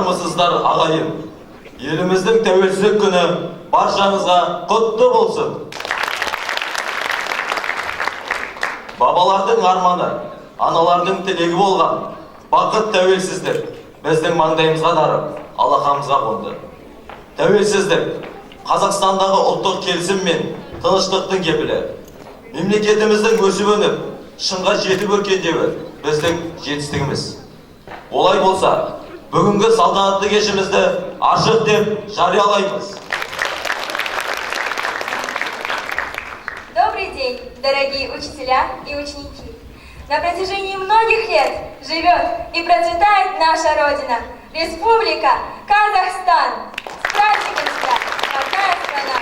армысыздар ағайын. Еліміздің тәуелсіздік күні баршаңызға құтты болсын. Бабалардың арманы, аналардың тілегі болған бақыт тәуелсіздік біздің маңдайымызға дарып, алақанымызға қонды. Тәуелсіздік Қазақстандағы ұлттық келісім мен тыныштықтың кепілі. Мемлекетіміздің өсіп-өніп, шыңға жетіп өркендеуі біздің жетістігіміз. Олай болса, бүгінгі салтанатты кешімізді ашық деп жариялаймыз. Добрый день, дорогие учителя и ученики. На протяжении многих лет живет и процветает наша Родина, Республика Казахстан. С праздником тебя, родная страна!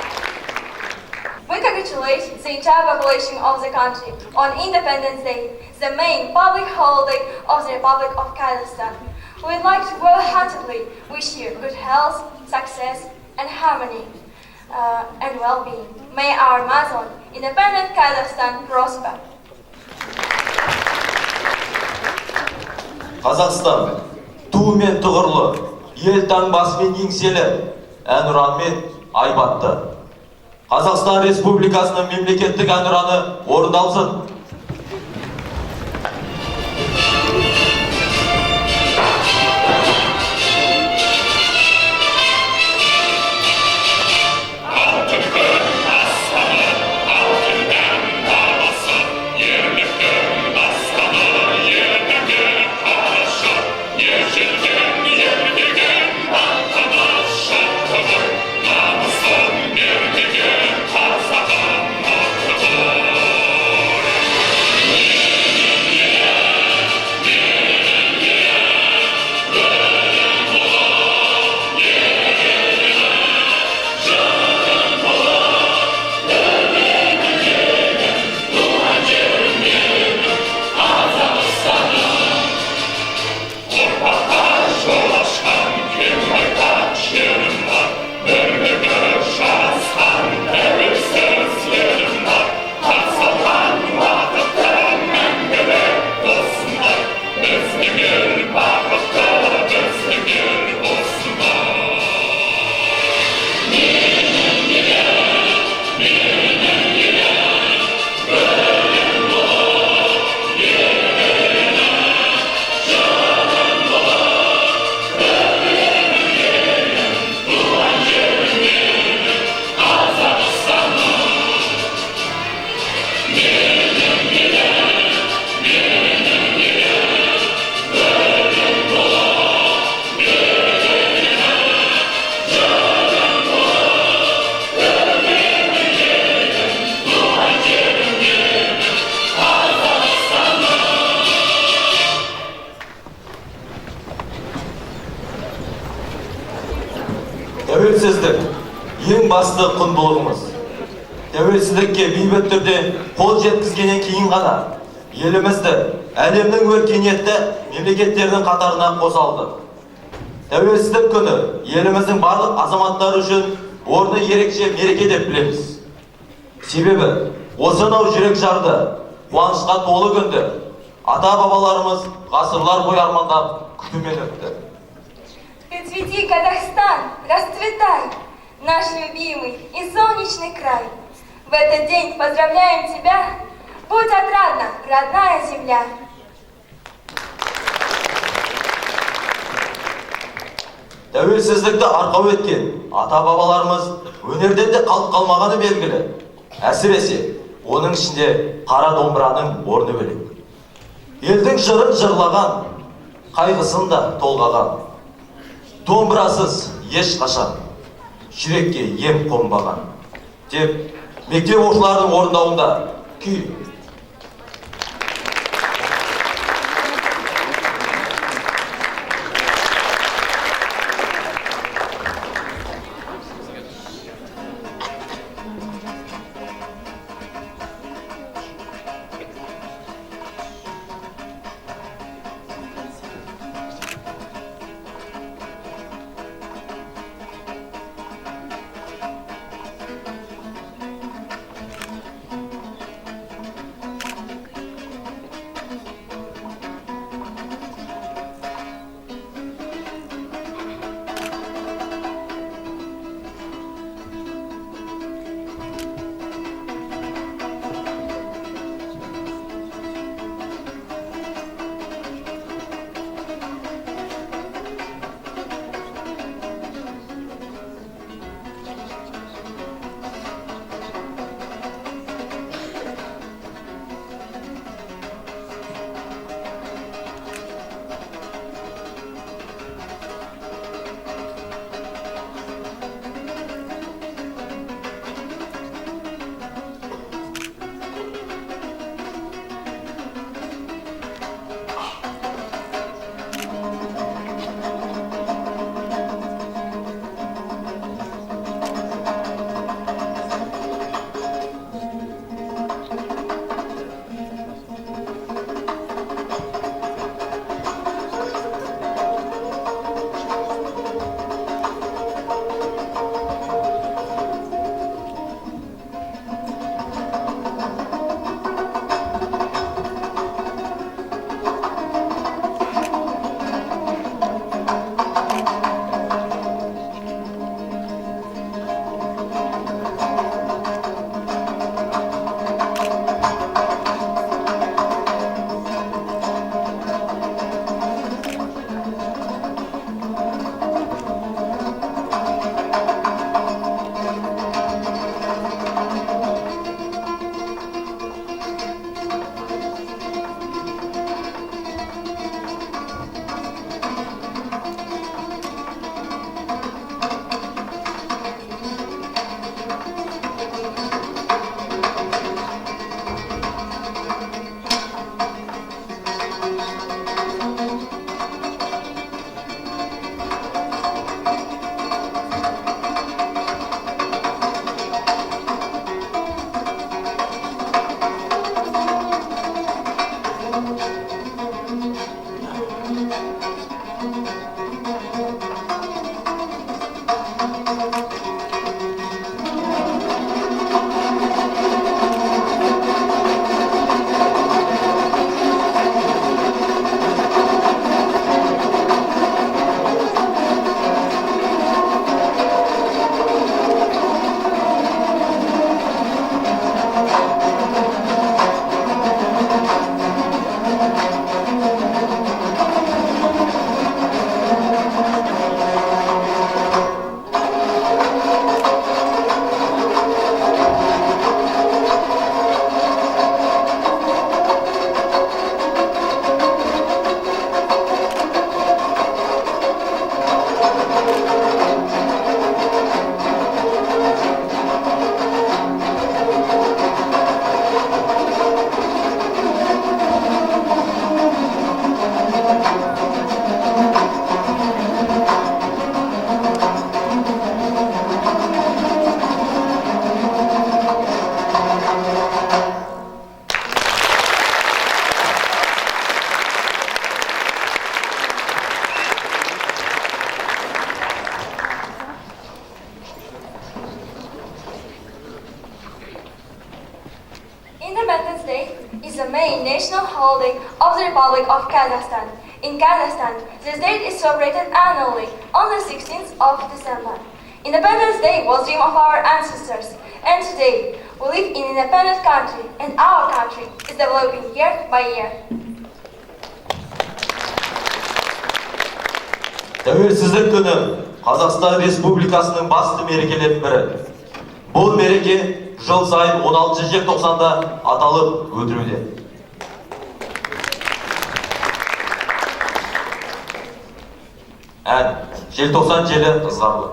We congratulate the entire population of the country on Independence Day, the main public holiday of the Republic of Kazakhstan. We would like to wholeheartedly wish you good health, success, and harmony, and well-being. May our Amazon, independent Kazakhstan, prosper. Қазақстан, ту мен тұғырлы, ел таңбасымен еңселі, әнұранмен айбатты. Қазақстан Республикасының мемлекеттік әнұраны орындалсын. Тәуелсіздік ең басты құндылығымыз. Тәуелсіздікке бейбіт түрде қол жеткізгеннен кейін ғана елімізді әлемнің өркениетті мемлекеттерінің қатарына қосалды. Тәуелсіздік күні еліміздің барлық азаматтары үшін орны ерекше мереке деп білеміз. Себебі осынау жүрек жарды, қуанышқа толы күнді ата-бабаларымыз ғасырлар бойы армандап күтумен өтті. Процвети, Казахстан, расцветай, наш любимый и солнечный край. В этот день поздравляем тебя, будь отрадна, родная земля. Тәуелсіздікті арқау еткен ата-бабаларымыз өнерден де қалып қалмағаны белгілі. Әсіресе, оның ішінде қара домбыраның орны бөлек. Елдің жырын жырлаған, қайғысын да толғаған. Домбырасыз ешқашан жүрекке ем қонбаған деп мектеп оқушыларының орындауында күй. Independence Day is the main national holiday of the Republic of Kazakhstan. In Kazakhstan, this date is celebrated annually on the 16th of December. Independence Day was dream of our ancestors, and today we live in an independent country, and our country is developing year by year. Тәуелсіздік күні Қазақстан Республикасының басты мерекелерінің бірі. Бұл мереке жыл сайын 16 желтоқсанда аталып өтілуде. Ән желтоқсан желі ызғарлы.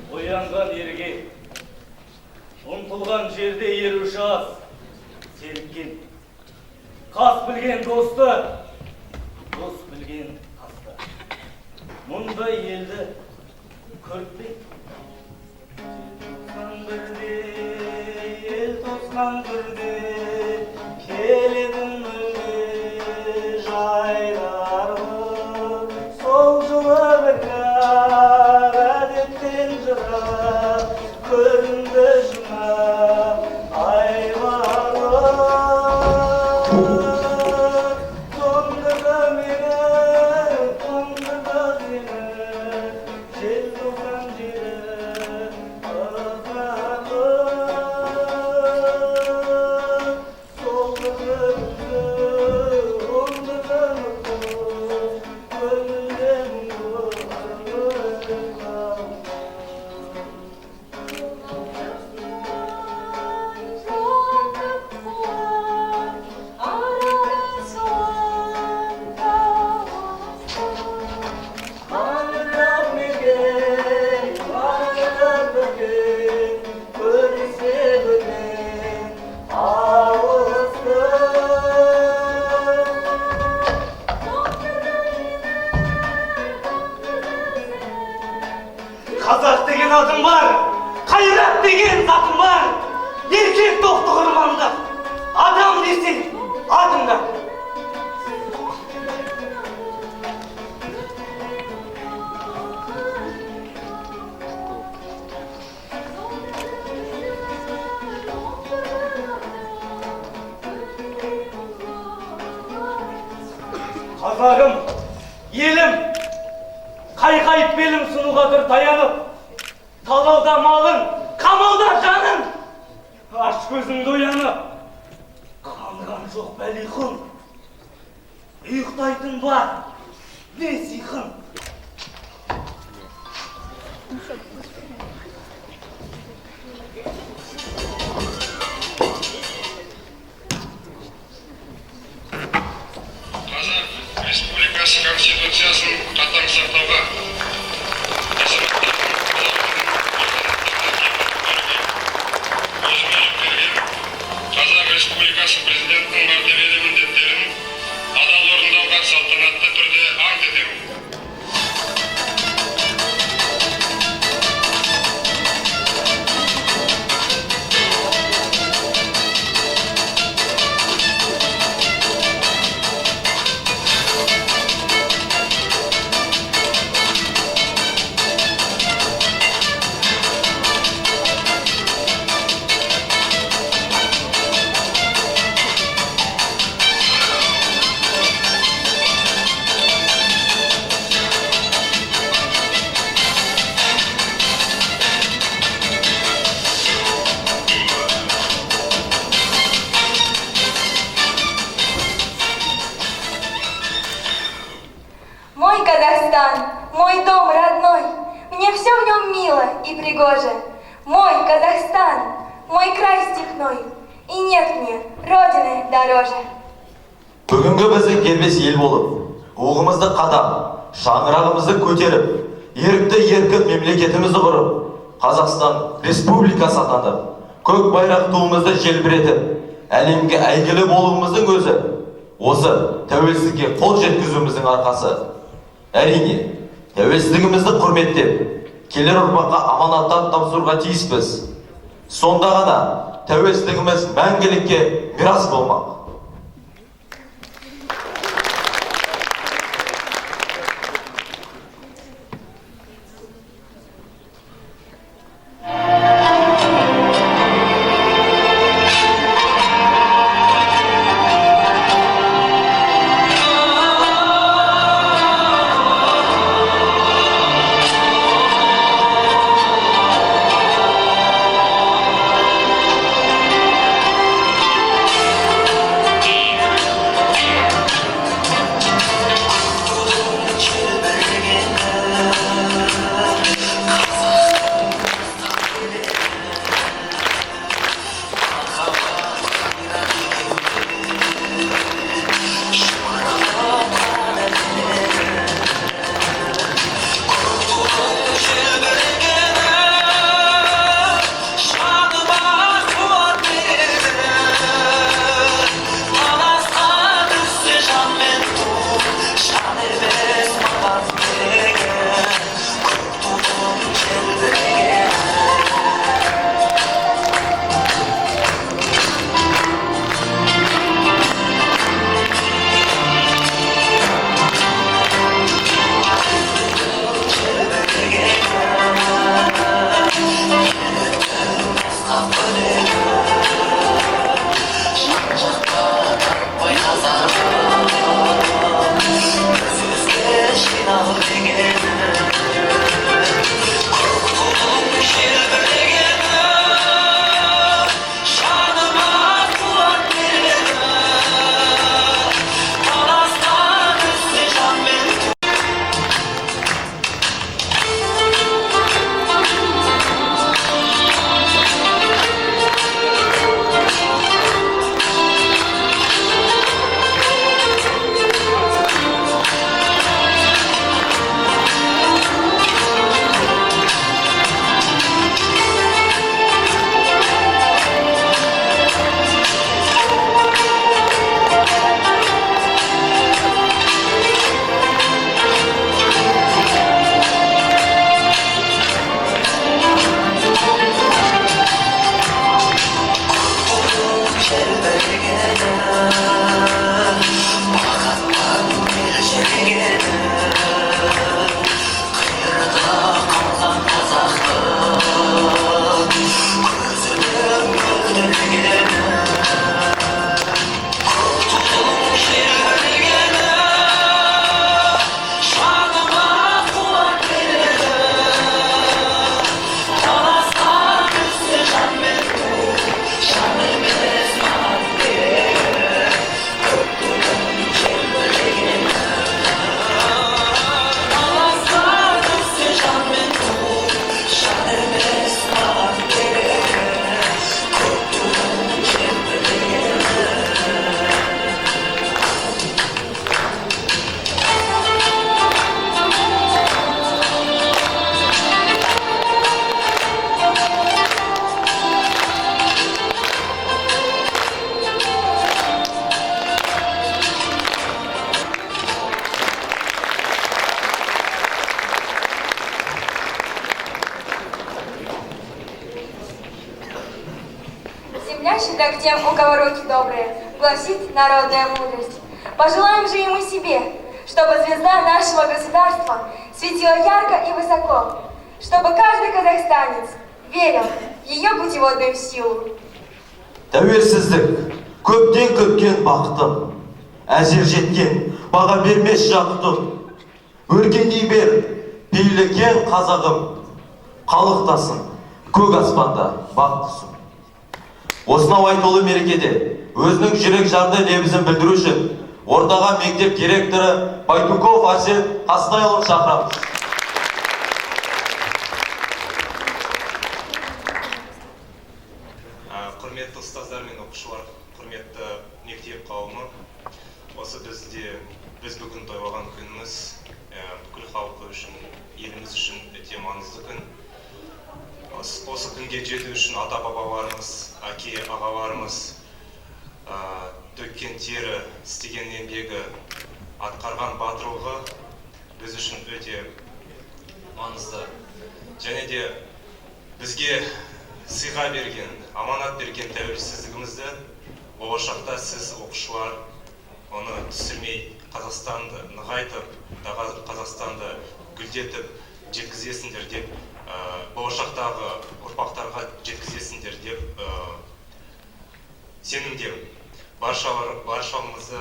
Оянған ерге, ұмтылған жерде еруші аз, селіккен. Қас білген досты, дос білген қасты. Мұндай елді көртпек. Ел тосқан бірде, келетін мүлде жайларғы. Сол жылы бір кәр әдеттен жырақ, көрінді жынақ айлары. Тоңдырды мені, тоңдырды сені, желтоқсан жері ызғарлы. Сол күнді, оңдырды мұңды, көңілде мұңды ызғарлы. Қазақ деген атым бар, қайрат деген затым бар, еркек тоқты құрманды, адам десең атыңда. Қазағым, елім, қайқайып белім сұнуғадыр таянып, талауда малың, қамалда жаның, аш көзіңді оянып, қанған жоқ бәлиқын, ұйықтайтын бар, не сиқын. Қазақ Республикасы Конституциясын қатаң сақтауға, дороже. Мой Казахстан, мой край степной, и нет мне родины дороже. Бүгінгі біздің келбес ел болып, оғымызды қадам, шаңырағымызды көтеріп, ерікті еркін мемлекетімізді құрып, Қазақстан Республикасы атанып, көк байрақ туымызды желбіретіп, әлемге әйгілі болуымыздың өзі, осы тәуелсіздікке қол жеткізуіміздің арқасы. Әрине, тәуелсіздігімізді құрметтеп, келер ұрпаққа аманаттан тапсыруға тиіспіз. Сонда ғана тәуелсіздігіміз мәңгілікке мирас болмақ. Всегда к тем, у кого руки добрые, гласит народная мудрость. Пожелаем же ему себе, чтобы звезда нашего государства светила ярко и высоко, чтобы каждый казахстанец верил в ее путеводную силу. Тәуелсіздік, көптен көпкен бақытым, әзер жеткен, баға бермес жақытым. Өркендей бер, пейлі кен қазағым, қалықтасын, көк аспанда бақ құсым. Осынау айтулы мерекеде өзінің жүрек жарды лебізін білдіру үшін ортаға мектеп директоры Байтуков Арсен Қастайұлын шақырамыз. құрметті ұстаздар мен оқушылар, құрметті мектеп қауымы, біз бүгін тойлаған күніміз бүкіл халқы үшін, еліміз үшін өте маңызды күн. Осы күнге жету үшін ата-бабаларымыз, әке-ағаларымыз төккен тері, істеген еңбегі, атқарған батырлығы біз үшін өте маңызды. Және де бізге сыйға берген, аманат берген тәуелсіздігімізді болашақта сіз оқушылар оны түсірмей, Қазақстанды нығайтып, Қазақстанды гүлдетіп жеткізесіңдер деп, болашақтағы ұрпақтарға жеткізесіңдер деп сенімдемін. Баршамызды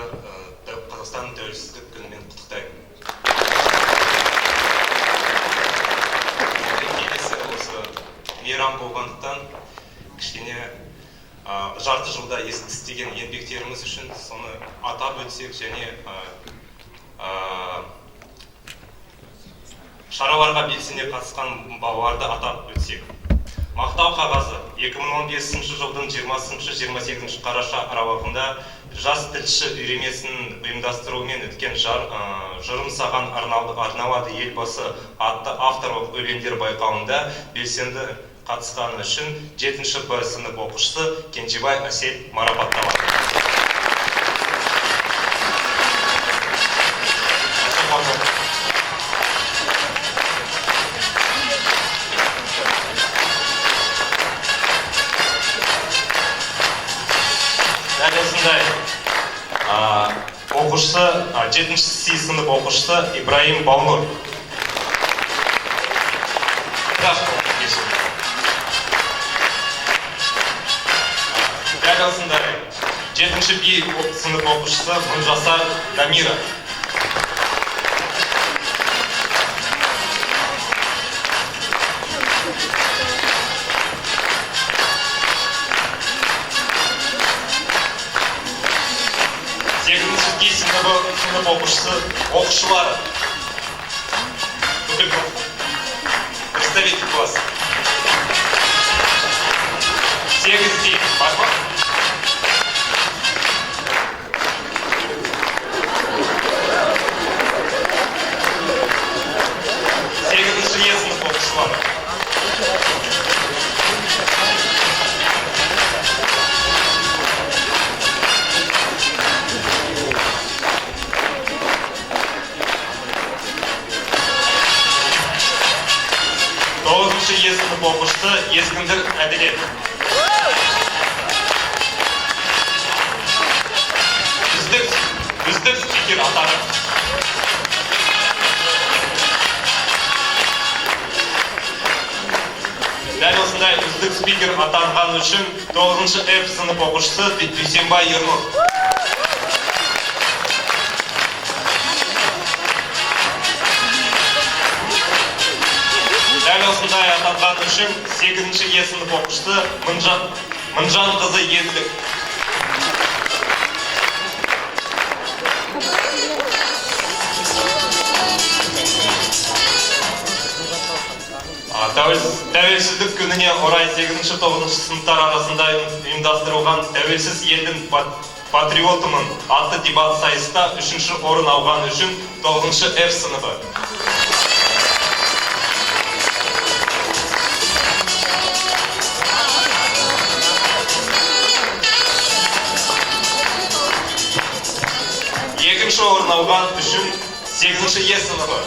Қазақстанның тәуелсіздік күнімен құттықтаймын. Келесі осы мейрам болғандықтан кішкене жарты жылда істеген еңбектеріміз үшін соны атап өтсек және шараларға белсене қатысқан балаларды атап өтсек. Мақтау қағазы 2015 жылдың 20-28 қараша аралығында жас тілші үйірмесінің ұйымдастыруымен өткен жырым саған арналады елбасы атты авторлық өлеңдер байқауында белсенді қатысқаны үшін 7-ші Б сынып оқушысы Кенжебай Әсел марапатталды. Дәл осындай оқушысы 7-ші сынып оқушысы Ибраим Баунур. Дәл осындай 7-ші Б сынып оқушысы Мыңжасар Дамира. Сынып оқушысы оқушылары. Представитель класса. 8-ді бар ма? Сынып оқушылары. Сынып оқушысы Ескіндір Әділет. Үздік спикер атағы. Дәл осындай үздік спикер атанған үшін 9-ші Ф сынып оқушысы Дүйсенбай Ернұр. Дәл осындай атанған үшін 8-ші Е сынып оқушысы Мыңжан қызы Еділік. Тәуелсіздік күніне орай 8-ші 9-ші сыныптар арасында ұйымдастырылған тәуелсіз елдің патриотымын атты дебат сайыста 3-ші орын алған үшін 9-ші Ф сыныбы. Екінші орын алған үшін 8-ші Е сыныбы.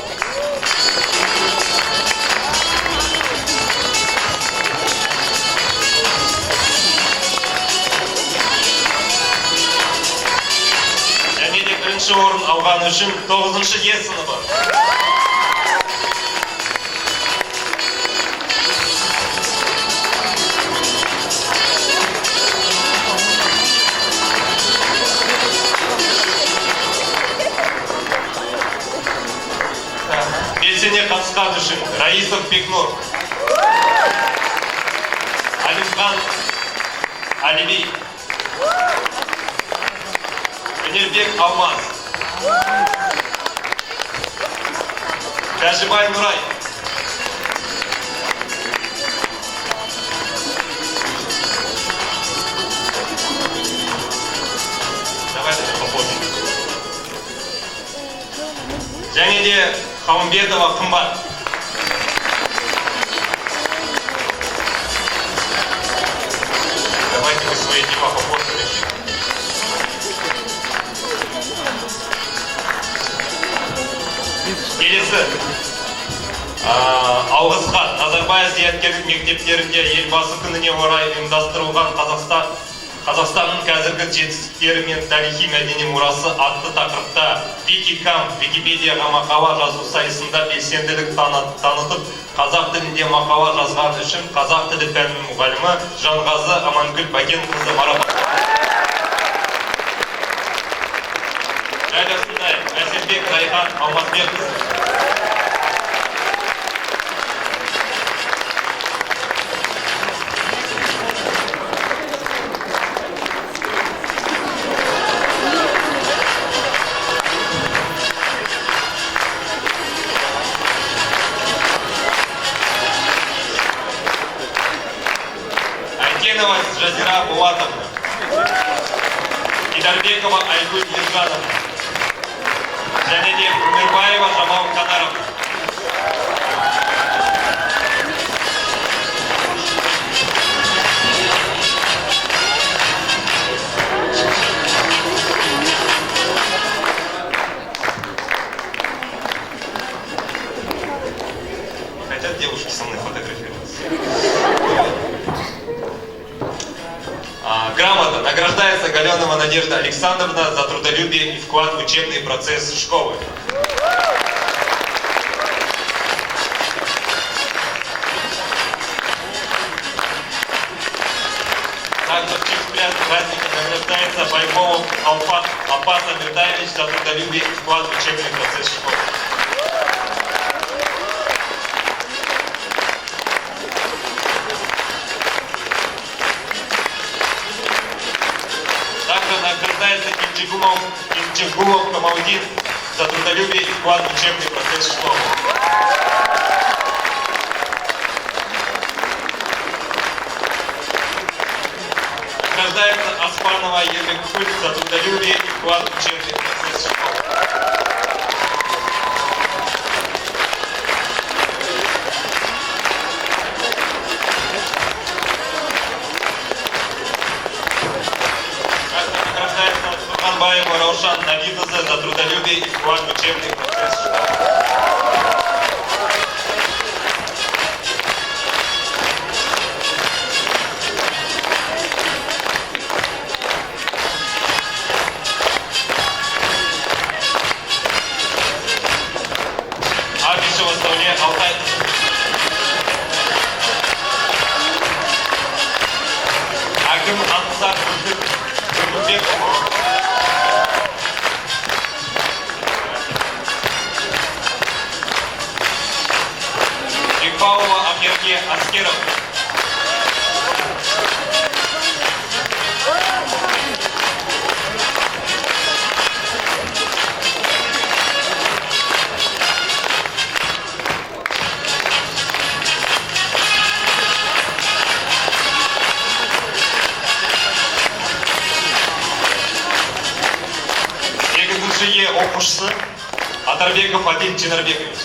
Және де бірінші орын алған үшін 9-ші Е сыныбы. Белсене қатысқан үшін Раисов Бекнұр, Алимхан Алиби, Өнербек Алмаз, Тәжібай Нұрай, және де Хамбетова қымбат. Давайте мы свои дела попозже решим. Келесі. Алғыс хат. Назарбаев зияткерлік мектептерінде елбасы күніне орай ұйымдастырылған Қазақстанның қазіргі жетістіктері мен тарихи мәдени мұрасы атты тақырыпта Википедияға мақала жазу сайысында белсенділік танытып, қазақ тілінде мақала жазған үшін қазақ тілі пәнінің мұғалімі Жанғазы Амангүл Бәкенқызы марапатталды. Жайласындай Әселбек Райхан Алмасбекқызы. Жазира Булатовна, Идарбекова Айгуль Ержановна, және де Умербаева Жамал Канаровна. Хотят девушки со мной фотографироваться? Грамота. Награждается Галенова Надежда Александровна за трудолюбие и вклад в учебный процесс школы. Также в честь праздника награждается Байков Алпас Амиртаевич за трудолюбие и вклад в учебный процесс школы. Награждается Кинчегулов Камалдин за трудолюбие и вклад в учебный процесс школы. Награждается Аспанова Ермекуль за трудолюбие и вклад в учебный процесс школы. Сурханбаева Раушан Навидовна за трудолюбие и вклад в учебный процесс школы. Абишева Сауле Алтай. Аким Ансар Курбеков. Павлова Амирке Аскеров. Сегізінші оқушысы Атарбеков Адил Ченарбекович.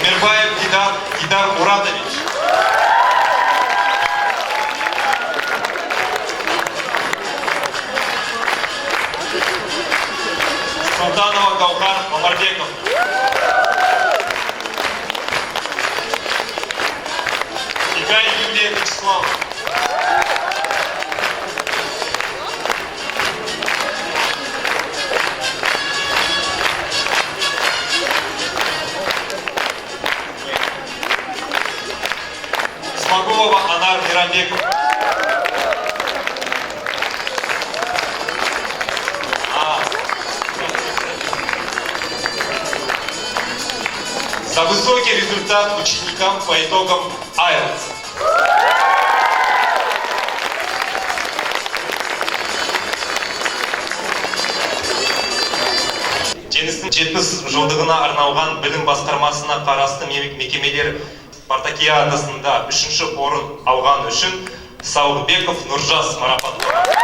Умербаев Дидар Мурадович. Султанова Гаухар Омарбеков. Игай Юлия Вячеславовна. Смогулова Анар Миранбеков. За высокий результат ученикам по итогам IELTS. Жеңістің 70 жылдығына арналған білім басқармасына қарасты мекемелер спартакиадасында 3-ші орын алған үшін Сауылбеков Нұржас марапатталды.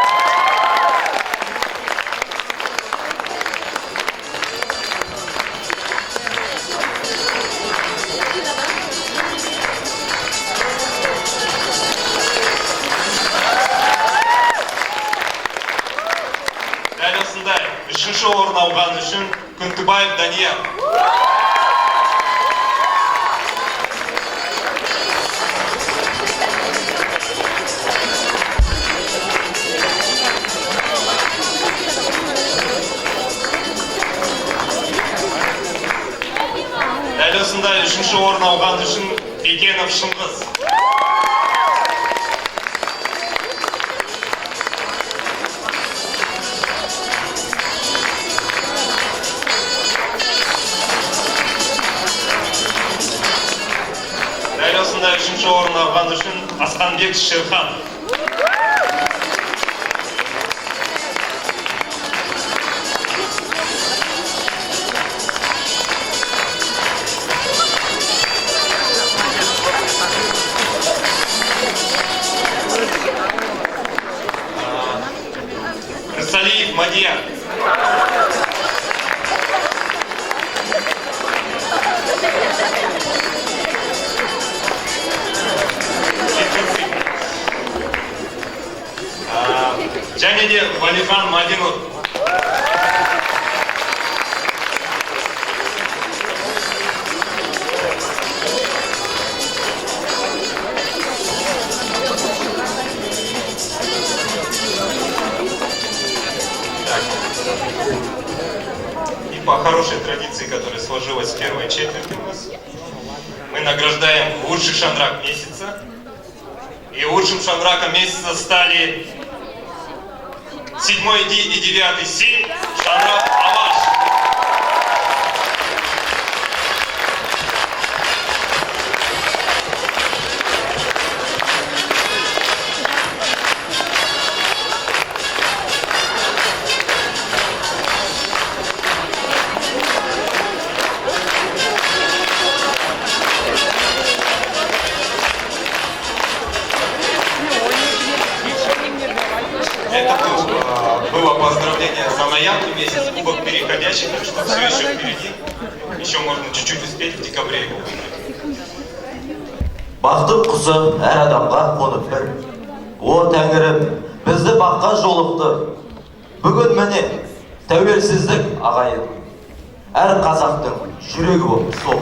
Дәл осындай 3-ші орын алған үшін Күнтібаев Дания. Дәл осындай 3-ші орын алған үшін Бекенов Шыңғыс. Дәл осындай 3-ші орын алған үшін Асқанбек Шерхан. Рысалиев Мадияр. Және де Валихан Мадинов. И по хорошей традиции, которая сложилась в первой четверти у нас, мы награждаем лучший шандрак месяца. И лучшим шандраком месяца стали 7 и 9 силь шандрак Аваш. Это было поздравление за ноябрь месяц, кубок переходящих, так что все еще впереди. Еще можно чуть-чуть успеть в декабре его выиграть. Бақтың құсы әр адамға қонып бір. О тәңірім, бізді баққа жолықты. Бүгін міне тәуелсіздік ағайын. Әр қазақтың жүрегі болып сол.